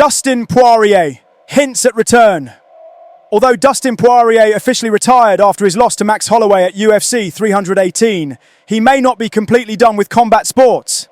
Dustin Poirier hints at return. Although Dustin Poirier officially retired after his loss to Max Holloway at UFC 318, he may not be completely done with combat sports.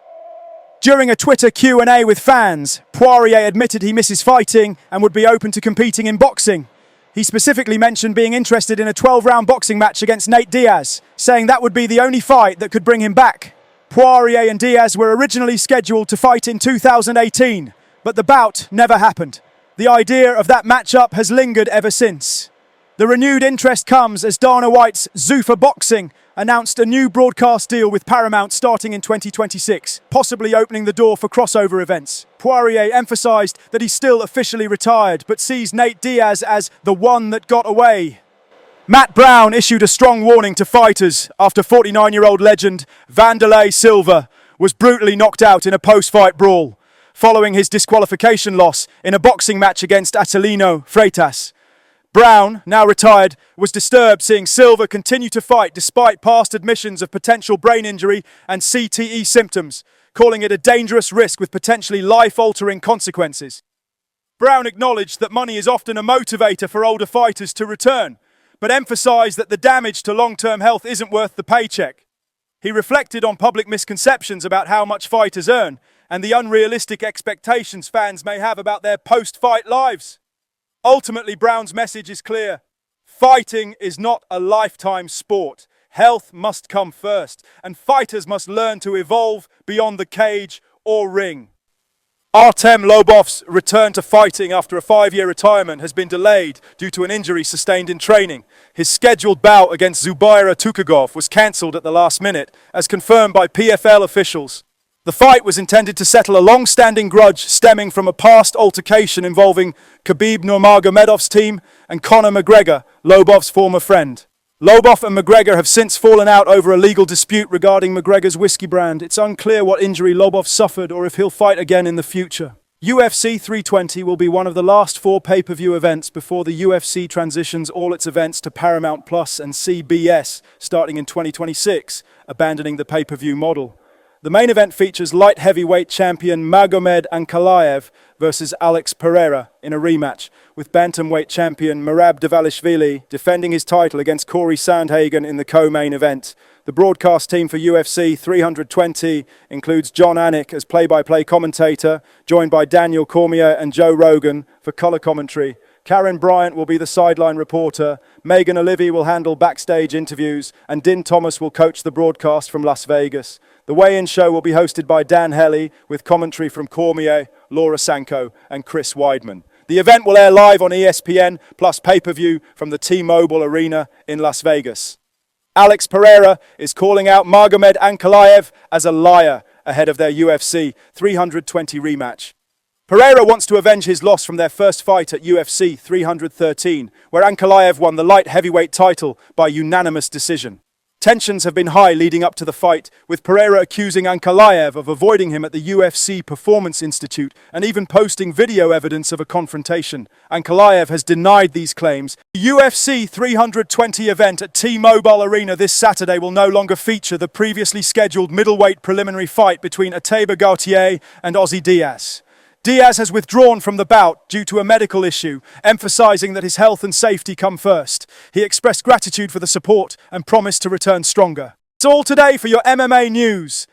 During a Twitter Q&A with fans, Poirier admitted he misses fighting and would be open to competing in boxing. He specifically mentioned being interested in a 12-round boxing match against Nate Diaz, saying that would be the only fight that could bring him back. Poirier and Diaz were originally scheduled to fight in 2018, but the bout never happened. The idea of that matchup has lingered ever since. The renewed interest comes as Dana White's Zuffa Boxing announced a new broadcast deal with Paramount starting in 2026, possibly opening the door for crossover events. Poirier emphasized that he's still officially retired, but sees Nate Diaz as the one that got away. Matt Brown issued a strong warning to fighters after 49-year-old legend Wanderlei Silva was brutally knocked out in a post-fight brawl, following his disqualification loss in a boxing match against Atilino Freitas. Brown, now retired, was disturbed seeing Silva continue to fight despite past admissions of potential brain injury and CTE symptoms, calling it a dangerous risk with potentially life-altering consequences. Brown acknowledged that money is often a motivator for older fighters to return, but emphasized that the damage to long-term health isn't worth the paycheck. He reflected on public misconceptions about how much fighters earn and the unrealistic expectations fans may have about their post-fight lives. Ultimately, Brown's message is clear. Fighting is not a lifetime sport. Health must come first, and fighters must learn to evolve beyond the cage or ring. Artem Lobov's return to fighting after a 5-year retirement has been delayed due to an injury sustained in training. His scheduled bout against Zubaira Tukhugov was cancelled at the last minute, as confirmed by PFL officials. The fight was intended to settle a long-standing grudge stemming from a past altercation involving Khabib Nurmagomedov's team and Conor McGregor, Lobov's former friend. Lobov and McGregor have since fallen out over a legal dispute regarding McGregor's whiskey brand. It's unclear what injury Lobov suffered or if he'll fight again in the future. UFC 320 will be one of the last 4 pay-per-view events before the UFC transitions all its events to Paramount Plus and CBS starting in 2026, abandoning the pay-per-view model. The main event features light heavyweight champion Magomed Ankalaev versus Alex Pereira in a rematch, with bantamweight champion Merab Dvalishvili defending his title against Corey Sandhagen in the co-main event. The broadcast team for UFC 320 includes John Anik as play-by-play commentator, joined by Daniel Cormier and Joe Rogan for color commentary. Karen Bryant will be the sideline reporter, Megan Olivi will handle backstage interviews, and Din Thomas will coach the broadcast from Las Vegas. The weigh-in show will be hosted by Dan Helly, with commentary from Cormier, Laura Sanko, and Chris Weidman. The event will air live on ESPN, plus pay-per-view from the T-Mobile Arena in Las Vegas. Alex Pereira is calling out Magomed Ankalaev as a liar ahead of their UFC 320 rematch. Pereira wants to avenge his loss from their first fight at UFC 313, where Ankalaev won the light heavyweight title by unanimous decision. Tensions have been high leading up to the fight, with Pereira accusing Ankalaev of avoiding him at the UFC Performance Institute and even posting video evidence of a confrontation. Ankalaev has denied these claims. The UFC 320 event at T-Mobile Arena this Saturday will no longer feature the previously scheduled middleweight preliminary fight between Ateba Gautier and Ozzy Diaz. Diaz has withdrawn from the bout due to a medical issue, emphasizing that his health and safety come first. He expressed gratitude for the support and promised to return stronger. That's all today for your MMA news.